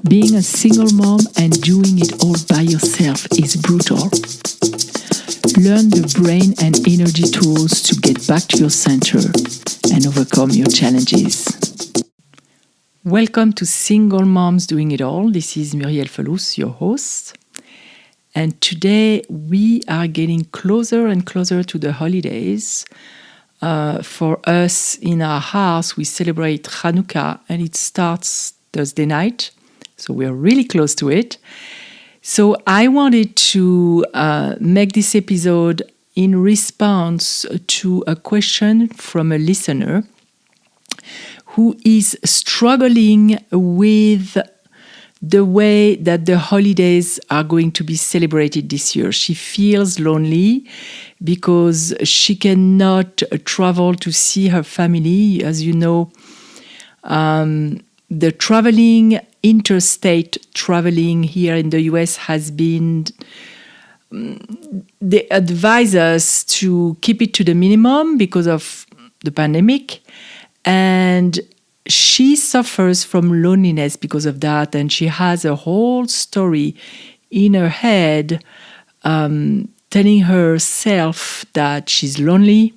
Being a single mom and doing it all by yourself is brutal. Learn the brain and energy tools to get back to your center and overcome your challenges. Welcome to Single Moms Doing It All. This is Muriel Felous, your host. And today we are getting closer and closer to the holidays. For us in our house, we celebrate Hanukkah and it starts Thursday night. So we're really close to it. So I wanted to make this episode in response to a question from a listener who is struggling with the way that the holidays are going to be celebrated this year. She feels lonely because she cannot travel to see her family. As you know, the interstate traveling here in the US has been, they advise us to keep it to the minimum because of the pandemic. And she suffers from loneliness because of that. And she has a whole story in her head telling herself that she's lonely,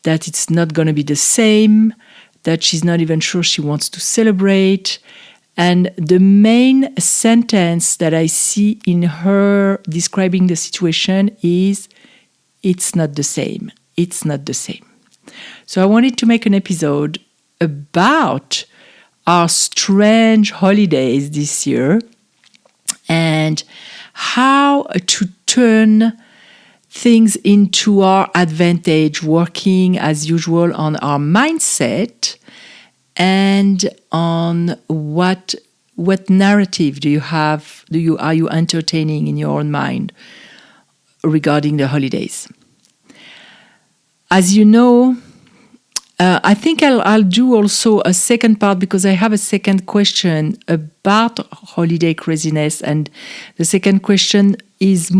that it's not going to be the same, that she's not even sure she wants to celebrate. And the main sentence that I see in her describing the situation is, it's not the same. It's not the same. So I wanted to make an episode about our strange holidays this year and how to turn things into our advantage, working as usual on our mindset and on what narrative are you entertaining in your own mind regarding the holidays. As you know, I think I'll do also a second part because I have a second question about holiday craziness, and the second question is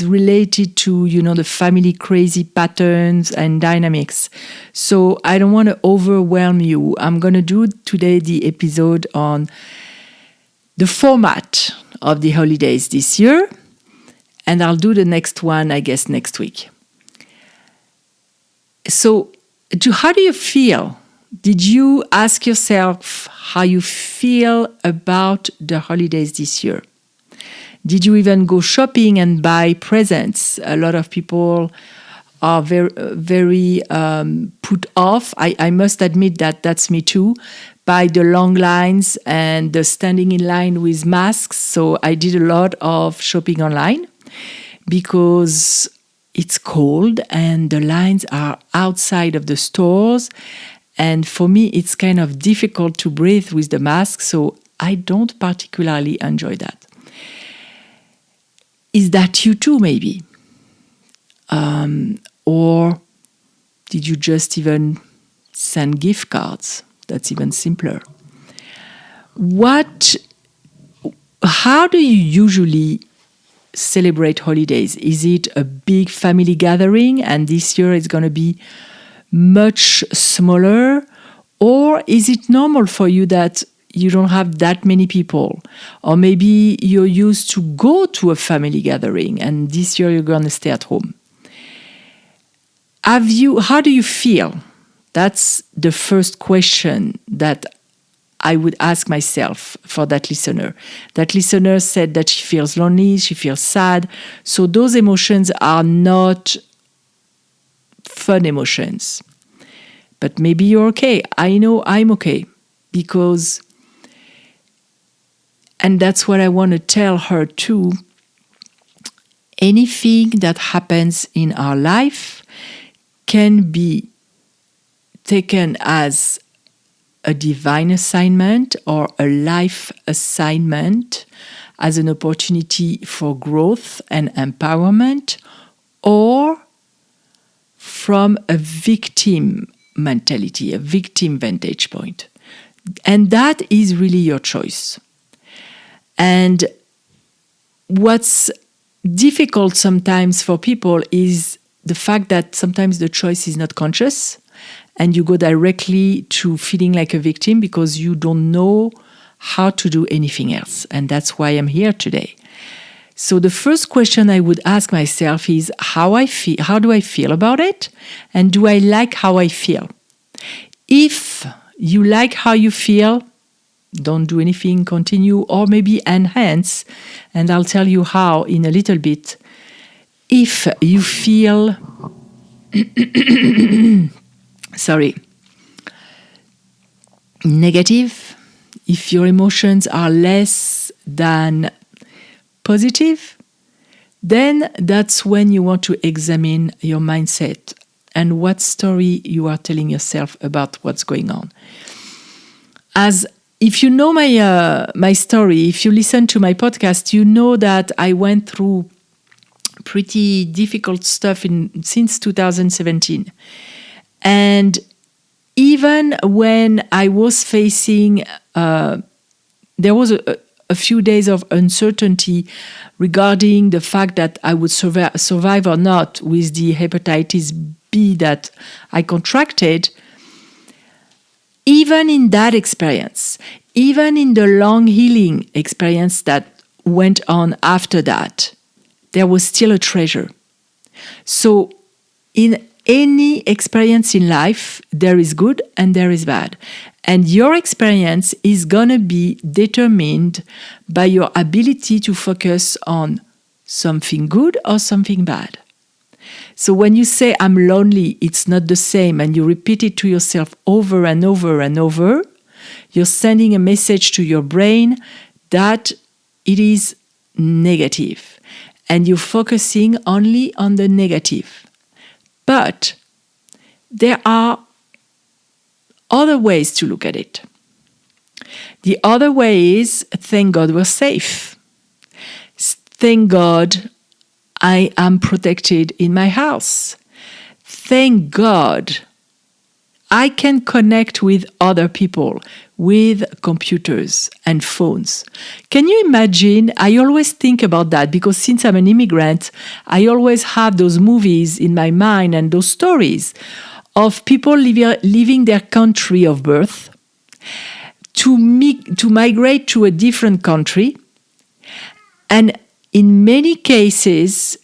related to the family crazy patterns and dynamics. So I don't want to overwhelm you. I'm going to do today the episode on the format of the holidays this year, and I'll do the next one, I guess, next week. So how do you feel? Did you ask yourself how you feel about the holidays this year? Did you even go shopping and buy presents? A lot of people are very put off. I must admit that that's me too, by the long lines and the standing in line with masks. So I did a lot of shopping online because it's cold and the lines are outside of the stores. And for me, it's kind of difficult to breathe with the mask, so I don't particularly enjoy that. Is that you too, maybe? Or did you just even send gift cards? That's even simpler. How do you usually celebrate holidays? Is it a big family gathering and this year it's going to be much smaller? Or is it normal for you that you don't have that many people? Or maybe you're used to go to a family gathering and this year you're going to stay at home. How do you feel? That's the first question that I would ask myself for that listener. That listener said that she feels lonely, she feels sad. So those emotions are not fun emotions. But maybe you're okay. I know I'm okay because, and that's what I want to tell her too, anything that happens in our life can be taken as a divine assignment or a life assignment, as an opportunity for growth and empowerment, or from a victim mentality, a victim vantage point. And that is really your choice. And what's difficult sometimes for people is the fact that sometimes the choice is not conscious and you go directly to feeling like a victim because you don't know how to do anything else. And that's why I'm here today. So the first question I would ask myself is how do I feel about it? And do I like how I feel? If you like how you feel, don't do anything, continue, or maybe enhance. And I'll tell you how in a little bit. If you feel, negative, if your emotions are less than positive, then that's when you want to examine your mindset and what story you are telling yourself about what's going on. As if you know my story, if you listen to my podcast, you know that I went through pretty difficult stuff since 2017. And even when I was facing, there was a few days of uncertainty regarding the fact that I would survive or not with the hepatitis B that I contracted. Even in that experience, even in the long healing experience that went on after that, there was still a treasure. So in any experience in life, there is good and there is bad. And your experience is going to be determined by your ability to focus on something good or something bad. So when you say, I'm lonely, it's not the same, and you repeat it to yourself over and over and over, you're sending a message to your brain that it is negative. And you're focusing only on the negative. But there are other ways to look at it. The other way is, thank God we're safe. Thank God I am protected in my house. Thank God I can connect with other people, with computers and phones. Can you imagine? I always think about that because since I'm an immigrant, I always have those movies in my mind and those stories of people leaving their country of birth to migrate to a different country. And in many cases,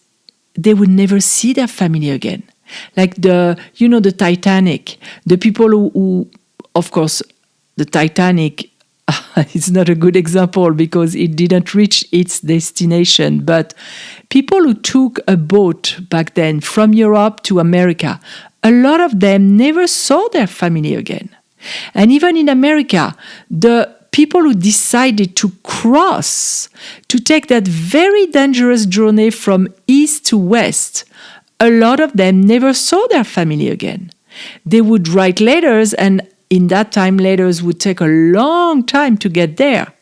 they would never see their family again. Like the Titanic, the people who, of course, the Titanic is not a good example because it didn't reach its destination. But people who took a boat back then from Europe to America, a lot of them never saw their family again. And even in America, the people who decided to cross, to take that very dangerous journey from east to west, a lot of them never saw their family again. They would write letters, and in that time, letters would take a long time to get there.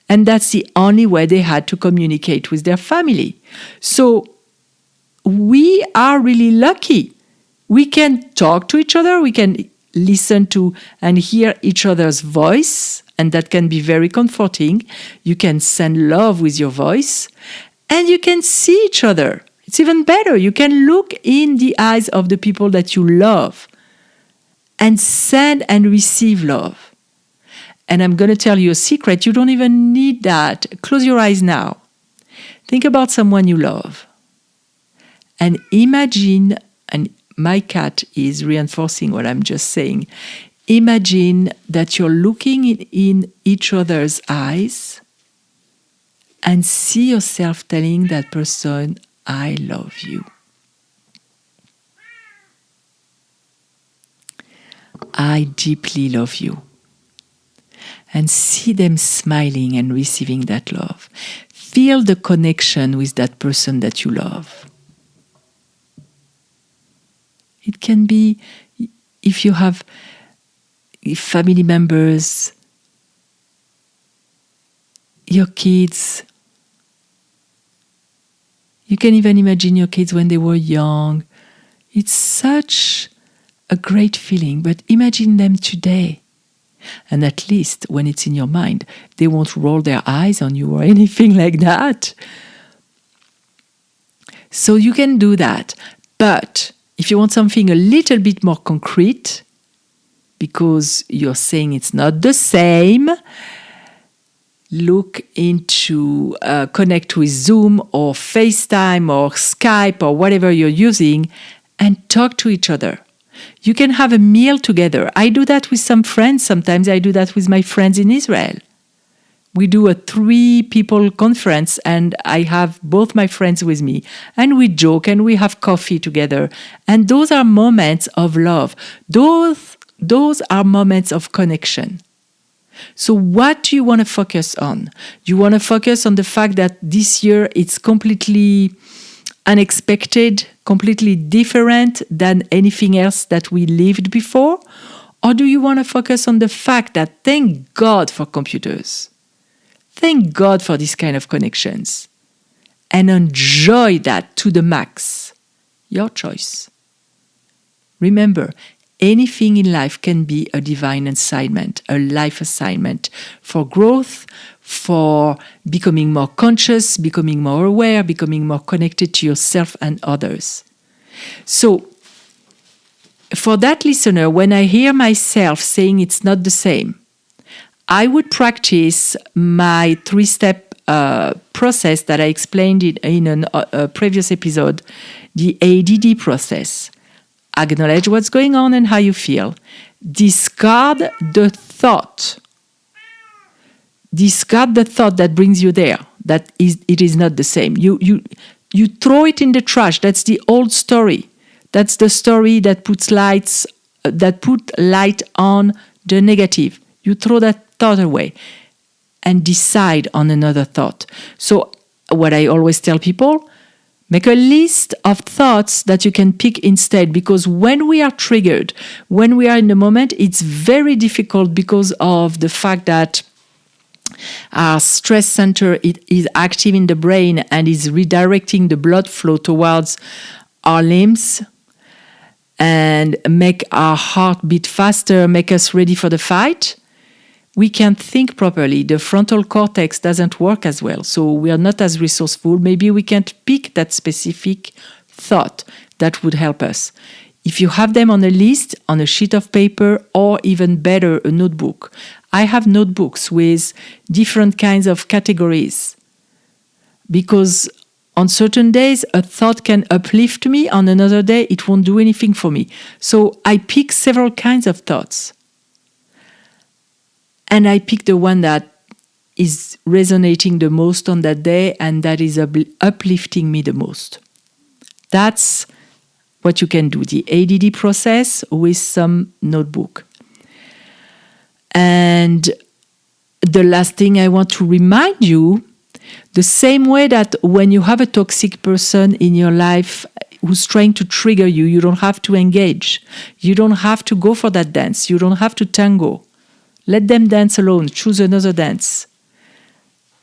And that's the only way they had to communicate with their family. So we are really lucky. We can talk to each other, we can listen to and hear each other's voice, and that can be very comforting. You can send love with your voice, and you can see each other. It's even better. You can look in the eyes of the people that you love and send and receive love. And I'm going to tell you a secret. You don't even need that. Close your eyes now. Think about someone you love. And imagine, and my cat is reinforcing what I'm just saying. Imagine that you're looking in each other's eyes and see yourself telling that person, I love you. I deeply love you. And see them smiling and receiving that love. Feel the connection with that person that you love. It can be if you have family members, your kids. You can even imagine your kids when they were young. It's such a great feeling, but imagine them today. And at least when it's in your mind, they won't roll their eyes on you or anything like that. So you can do that. But if you want something a little bit more concrete, because you're saying it's not the same, look into connect with Zoom or FaceTime or Skype or whatever you're using and talk to each other. You can have a meal together. I do that with some friends. Sometimes I do that with my friends in Israel. We do a 3-people conference and I have both my friends with me and we joke and we have coffee together. And those are moments of love. Those are moments of connection. So what do you want to focus on? You want to focus on the fact that this year it's completely unexpected, completely different than anything else that we lived before? Or do you want to focus on the fact that thank God for computers? Thank God for this kind of connections and enjoy that to the max. Your choice. Remember, anything in life can be a divine assignment, a life assignment for growth, for becoming more conscious, becoming more aware, becoming more connected to yourself and others. So, for that listener, when I hear myself saying it's not the same, I would practice my 3-step process that I explained in a previous episode, the ADD process. Acknowledge what's going on and how you feel. Discard the thought. Discard the thought that brings you there, that it is not the same. You throw it in the trash. That's the old story. That's the story that put light on the negative. You throw that thought away and decide on another thought. So what I always tell people, make a list of thoughts that you can pick instead, because when we are triggered, when we are in the moment, it's very difficult because of the fact that our stress center is active in the brain and is redirecting the blood flow towards our limbs and make our heart beat faster, make us ready for the fight. We can't think properly. The frontal cortex doesn't work as well, so we are not as resourceful. Maybe we can't pick that specific thought that would help us. If you have them on a list, on a sheet of paper, or even better, a notebook. I have notebooks with different kinds of categories because on certain days, a thought can uplift me. On another day, it won't do anything for me. So I pick several kinds of thoughts. And I pick the one that is resonating the most on that day and that is uplifting me the most. That's what you can do, the ADD process with some notebook. And the last thing I want to remind you, the same way that when you have a toxic person in your life who's trying to trigger you, you don't have to engage. You don't have to go for that dance. You don't have to tango. Let them dance alone. Choose another dance.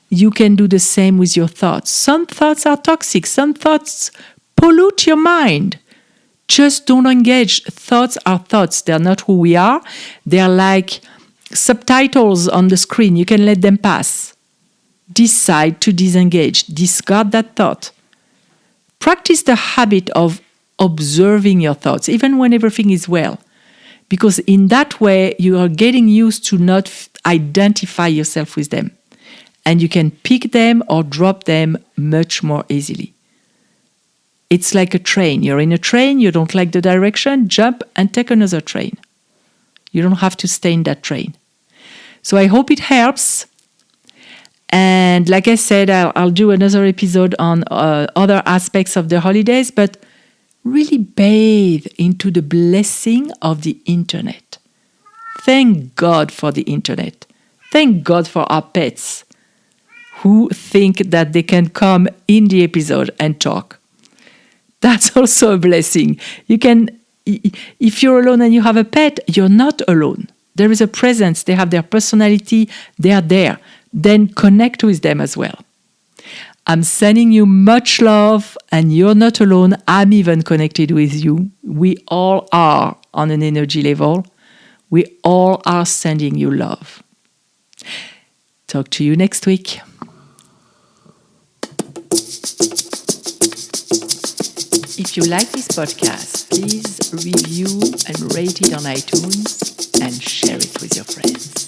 You can do the same with your thoughts. Some thoughts are toxic. Some thoughts pollute your mind. Just don't engage. Thoughts are thoughts. They're not who we are. They're like subtitles on the screen. You can let them pass. Decide to disengage. Discard that thought. Practice the habit of observing your thoughts, even when everything is well. Because in that way, you are getting used to not identify yourself with them. And you can pick them or drop them much more easily. It's like a train. You're in a train, you don't like the direction, jump and take another train. You don't have to stay in that train. So I hope it helps. And like I said, I'll do another episode on other aspects of the holidays, but really bathe into the blessing of the internet. Thank God for the internet. Thank God for our pets who think that they can come in the episode and talk. That's also a blessing. You can, if you're alone and you have a pet, you're not alone. There is a presence. They have their personality. They are there. Then connect with them as well. I'm sending you much love, and you're not alone. I'm even connected with you. We all are on an energy level. We all are sending you love. Talk to you next week. If you like this podcast, please review and rate it on iTunes and share it with your friends.